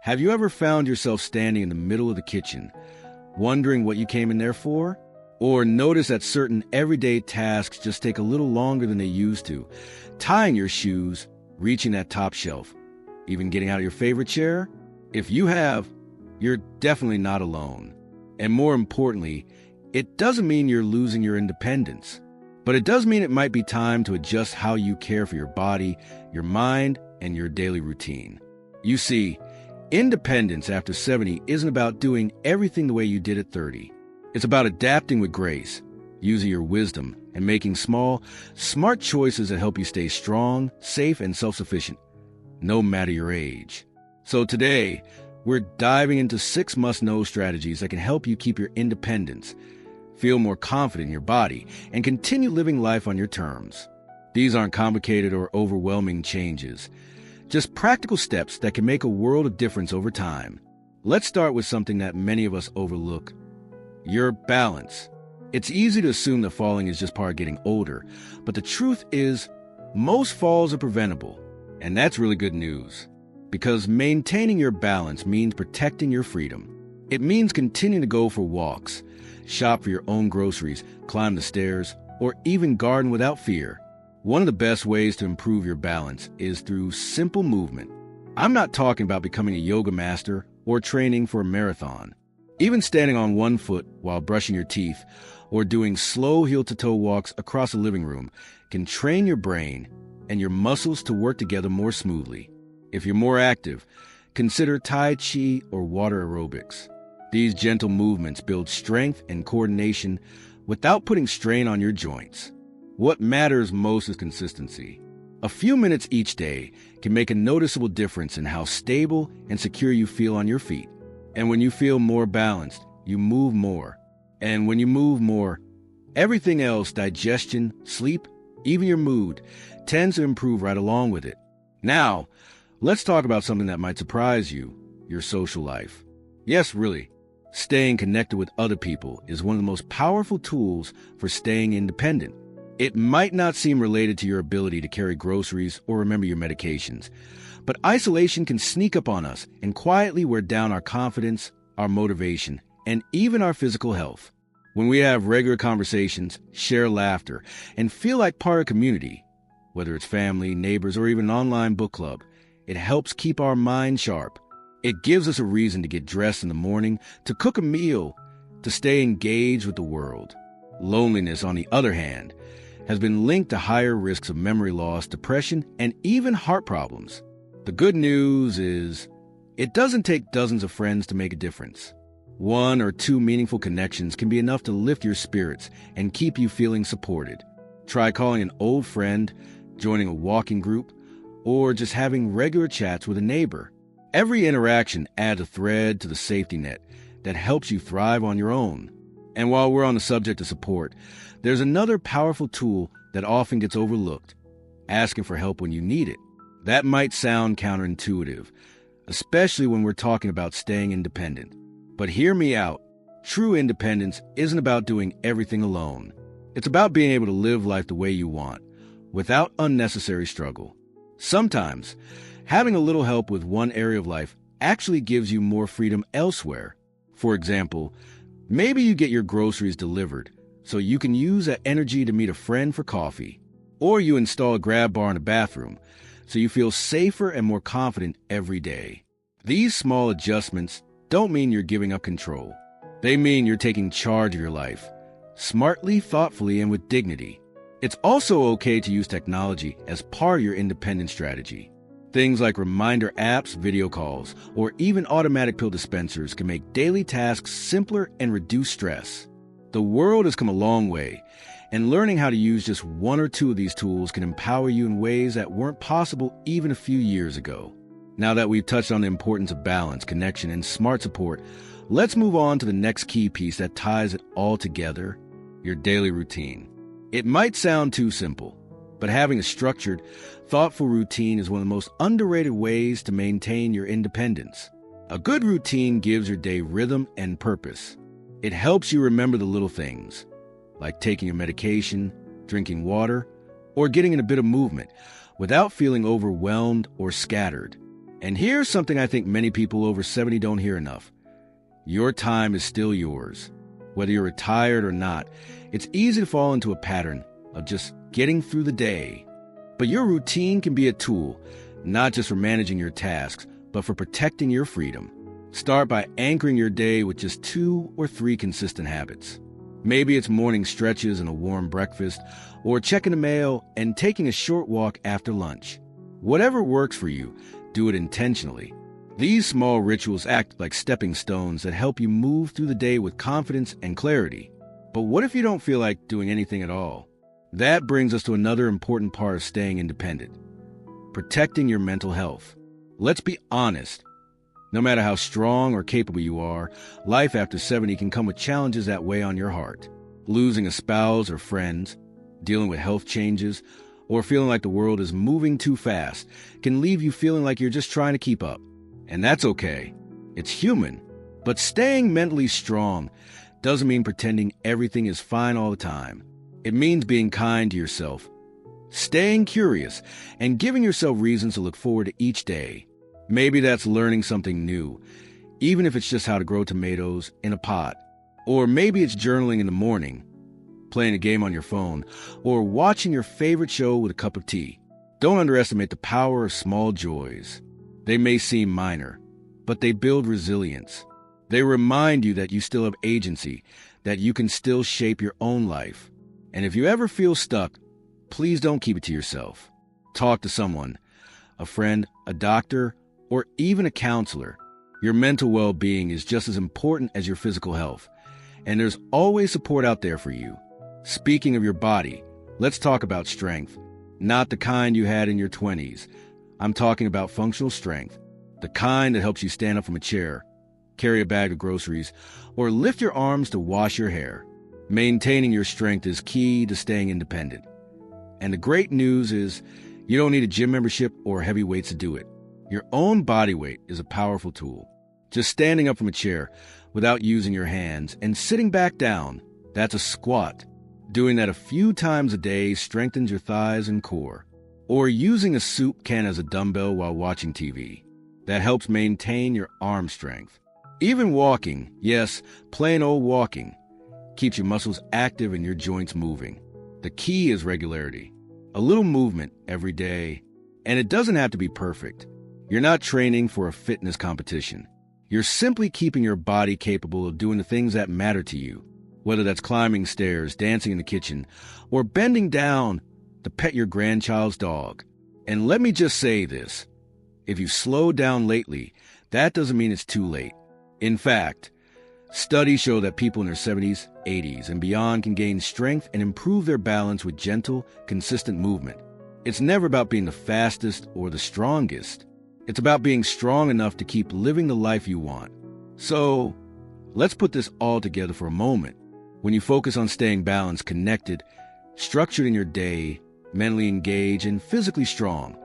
Have you ever found yourself standing in the middle of the kitchen, wondering what you came in there for? Or notice that certain everyday tasks just take a little longer than they used to? Tying your shoes, reaching that top shelf, even getting out of your favorite chair? If you have, you're definitely not alone. And more importantly, it doesn't mean you're losing your independence, but it does mean it might be time to adjust how you care for your body, your mind, and your daily routine. You see, independence after 70 isn't about doing everything the way you did at 30. It's about adapting with grace, using your wisdom, and making small, smart choices that help you stay strong, safe, and self-sufficient, no matter your age. So today, we're diving into 6 must-know strategies that can help you keep your independence, feel more confident in your body, and continue living life on your terms. These aren't complicated or overwhelming changes, just practical steps that can make a world of difference over time. Let's start with something that many of us overlook: your balance. It's easy to assume that falling is just part of getting older, but the truth is, most falls are preventable, and that's really good news. Because maintaining your balance means protecting your freedom. It means continuing to go for walks, shop for your own groceries, climb the stairs, or even garden without fear. One of the best ways to improve your balance is through simple movement. I'm not talking about becoming a yoga master or training for a marathon. Even standing on one foot while brushing your teeth or doing slow heel-to-toe walks across the living room can train your brain and your muscles to work together more smoothly. If you're more active, consider Tai Chi or water aerobics. These gentle movements build strength and coordination without putting strain on your joints. What matters most is consistency. A few minutes each day can make a noticeable difference in how stable and secure you feel on your feet. And when you feel more balanced, you move more. And when you move more, everything else, digestion, sleep, even your mood, tends to improve right along with it. Now, let's talk about something that might surprise you: your social life. Yes, really. Staying connected with other people is one of the most powerful tools for staying independent. It might not seem related to your ability to carry groceries or remember your medications, but isolation can sneak up on us and quietly wear down our confidence, our motivation, and even our physical health. When we have regular conversations, share laughter, and feel like part of a community, whether it's family, neighbors, or even an online book club, it helps keep our mind sharp. It gives us a reason to get dressed in the morning, to cook a meal, to stay engaged with the world. Loneliness, on the other hand, has been linked to higher risks of memory loss, depression, and even heart problems. The good news is, it doesn't take dozens of friends to make a difference. 1 or 2 meaningful connections can be enough to lift your spirits and keep you feeling supported. Try calling an old friend, joining a walking group, or just having regular chats with a neighbor. Every interaction adds a thread to the safety net that helps you thrive on your own. And while we're on the subject of support, there's another powerful tool that often gets overlooked: asking for help when you need it. That might sound counterintuitive, especially when we're talking about staying independent. But hear me out. True independence isn't about doing everything alone. It's about being able to live life the way you want, without unnecessary struggle. Sometimes, having a little help with one area of life actually gives you more freedom elsewhere. For example, maybe you get your groceries delivered so you can use that energy to meet a friend for coffee. Or you install a grab bar in the bathroom so you feel safer and more confident every day. These small adjustments don't mean you're giving up control. They mean you're taking charge of your life, smartly, thoughtfully, and with dignity. It's also okay to use technology as part of your independent strategy. Things like reminder apps, video calls, or even automatic pill dispensers can make daily tasks simpler and reduce stress. The world has come a long way, and learning how to use just 1 or 2 of these tools can empower you in ways that weren't possible even a few years ago. Now that we've touched on the importance of balance, connection, and smart support, let's move on to the next key piece that ties it all together: your daily routine. It might sound too simple, but having a structured, thoughtful routine is one of the most underrated ways to maintain your independence. A good routine gives your day rhythm and purpose. It helps you remember the little things, like taking a medication, drinking water, or getting in a bit of movement, without feeling overwhelmed or scattered. And here's something I think many people over 70 don't hear enough. Your time is still yours. Whether you're retired or not, it's easy to fall into a pattern of just getting through the day. But your routine can be a tool, not just for managing your tasks, but for protecting your freedom. Start by anchoring your day with just 2 or 3 consistent habits. Maybe it's morning stretches and a warm breakfast, or checking the mail and taking a short walk after lunch. Whatever works for you, do it intentionally. These small rituals act like stepping stones that help you move through the day with confidence and clarity. But what if you don't feel like doing anything at all? That brings us to another important part of staying independent: protecting your mental health. Let's be honest. No matter how strong or capable you are, life after 70 can come with challenges that weigh on your heart. Losing a spouse or friends, dealing with health changes, or feeling like the world is moving too fast can leave you feeling like you're just trying to keep up. And that's okay. It's human. But staying mentally strong doesn't mean pretending everything is fine all the time. It means being kind to yourself, staying curious, and giving yourself reasons to look forward to each day. Maybe that's learning something new, even if it's just how to grow tomatoes in a pot. Or maybe it's journaling in the morning, playing a game on your phone, or watching your favorite show with a cup of tea. Don't underestimate the power of small joys. They may seem minor, but they build resilience. They remind you that you still have agency, that you can still shape your own life. And if you ever feel stuck, please don't keep it to yourself. Talk to someone, a friend, a doctor, or even a counselor. Your mental well-being is just as important as your physical health, and there's always support out there for you. Speaking of your body, let's talk about strength. Not the kind you had in your 20s. I'm talking about functional strength, the kind that helps you stand up from a chair, carry a bag of groceries, or lift your arms to wash your hair. Maintaining your strength is key to staying independent. And the great news is you don't need a gym membership or heavy weights to do it. Your own body weight is a powerful tool. Just standing up from a chair without using your hands and sitting back down, that's a squat. Doing that a few times a day strengthens your thighs and core. Or using a soup can as a dumbbell while watching TV. That helps maintain your arm strength. Even walking, yes, plain old walking, keeps your muscles active and your joints moving. The key is regularity. A little movement every day. And it doesn't have to be perfect. You're not training for a fitness competition. You're simply keeping your body capable of doing the things that matter to you, whether that's climbing stairs, dancing in the kitchen, or bending down to pet your grandchild's dog. And let me just say this. If you've slowed down lately, that doesn't mean it's too late. In fact, studies show that people in their 70s, 80s, and beyond can gain strength and improve their balance with gentle, consistent movement. It's never about being the fastest or the strongest. It's about being strong enough to keep living the life you want. So, let's put this all together for a moment. When you focus on staying balanced, connected, structured in your day, mentally engaged, and physically strong,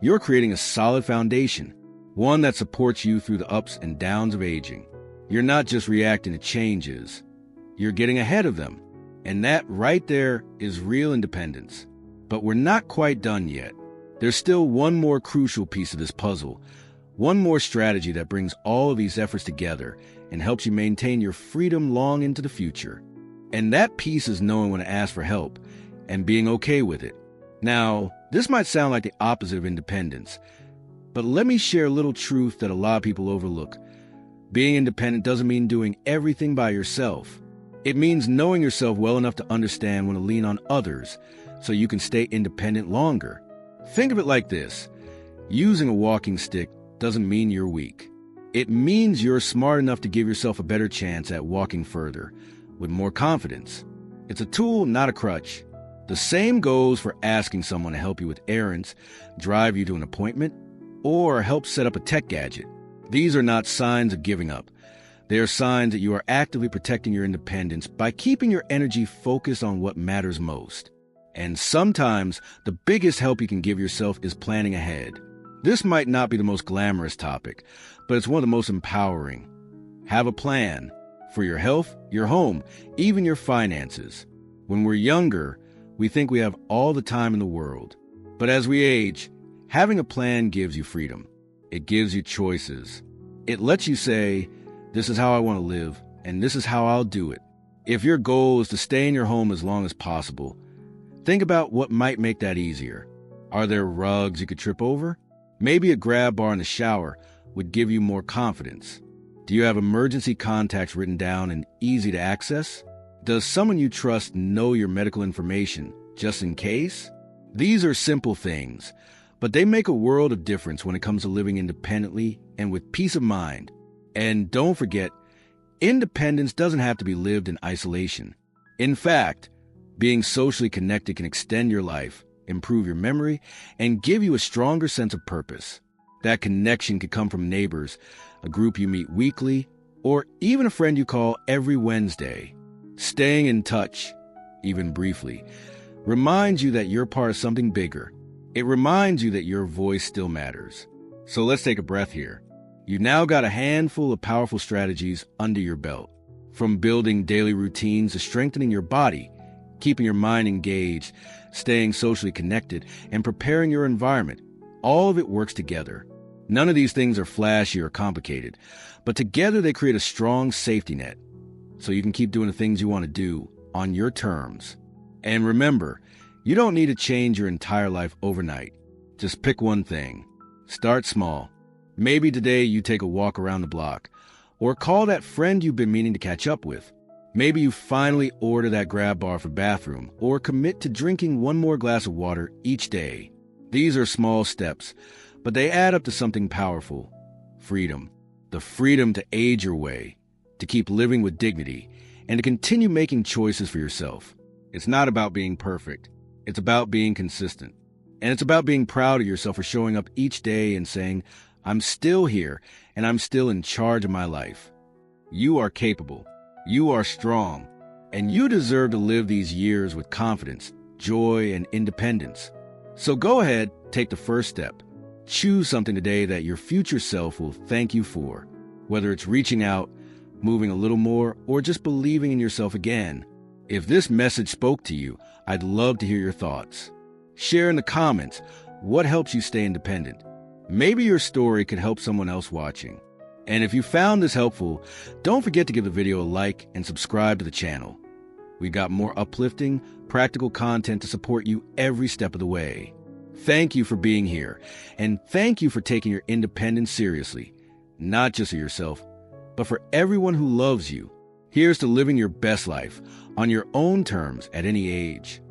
you're creating a solid foundation, one that supports you through the ups and downs of aging. You're not just reacting to changes, you're getting ahead of them. And that right there is real independence. But we're not quite done yet. There's still one more crucial piece of this puzzle, one more strategy that brings all of these efforts together and helps you maintain your freedom long into the future. And that piece is knowing when to ask for help and being okay with it. Now, this might sound like the opposite of independence, but let me share a little truth that a lot of people overlook. Being independent doesn't mean doing everything by yourself. It means knowing yourself well enough to understand when to lean on others so you can stay independent longer. Think of it like this. Using a walking stick doesn't mean you're weak. It means you're smart enough to give yourself a better chance at walking further, with more confidence. It's a tool, not a crutch. The same goes for asking someone to help you with errands, drive you to an appointment, or help set up a tech gadget. These are not signs of giving up. They are signs that you are actively protecting your independence by keeping your energy focused on what matters most. And sometimes, the biggest help you can give yourself is planning ahead. This might not be the most glamorous topic, but it's one of the most empowering. Have a plan for your health, your home, even your finances. When we're younger, we think we have all the time in the world. But as we age, having a plan gives you freedom. It gives you choices. It lets you say, this is how I want to live, and this is how I'll do it. If your goal is to stay in your home as long as possible, think about what might make that easier. Are there rugs you could trip over? Maybe a grab bar in the shower would give you more confidence. Do you have emergency contacts written down and easy to access? Does someone you trust know your medical information, just in case? These are simple things, but they make a world of difference when it comes to living independently and with peace of mind. And don't forget, independence doesn't have to be lived in isolation. In fact, being socially connected can extend your life, improve your memory, and give you a stronger sense of purpose. That connection could come from neighbors, a group you meet weekly, or even a friend you call every Wednesday. Staying in touch, even briefly, reminds you that you're part of something bigger. It reminds you that your voice still matters. So let's take a breath here. You've now got a handful of powerful strategies under your belt. From building daily routines to strengthening your body, keeping your mind engaged, staying socially connected, and preparing your environment, all of it works together. None of these things are flashy or complicated, but together they create a strong safety net, so you can keep doing the things you want to do on your terms. And remember, you don't need to change your entire life overnight. Just pick one thing. Start small. Maybe today you take a walk around the block, or call that friend you've been meaning to catch up with. Maybe you finally order that grab bar for bathroom, or commit to drinking one more glass of water each day. These are small steps, but they add up to something powerful. Freedom. The freedom to age your way, to keep living with dignity, and to continue making choices for yourself. It's not about being perfect. It's about being consistent. And it's about being proud of yourself for showing up each day and saying, I'm still here, and I'm still in charge of my life. You are capable. You are strong. And you deserve to live these years with confidence, joy, and independence. So go ahead, take the first step. Choose something today that your future self will thank you for. Whether it's reaching out, moving a little more, or just believing in yourself again. If this message spoke to you, I'd love to hear your thoughts. Share in the comments what helps you stay independent. Maybe your story could help someone else watching. And if you found this helpful, don't forget to give the video a like and subscribe to the channel. We've got more uplifting, practical content to support you every step of the way. Thank you for being here, and thank you for taking your independence seriously, not just for yourself, but for everyone who loves you. Here's to living your best life on your own terms at any age.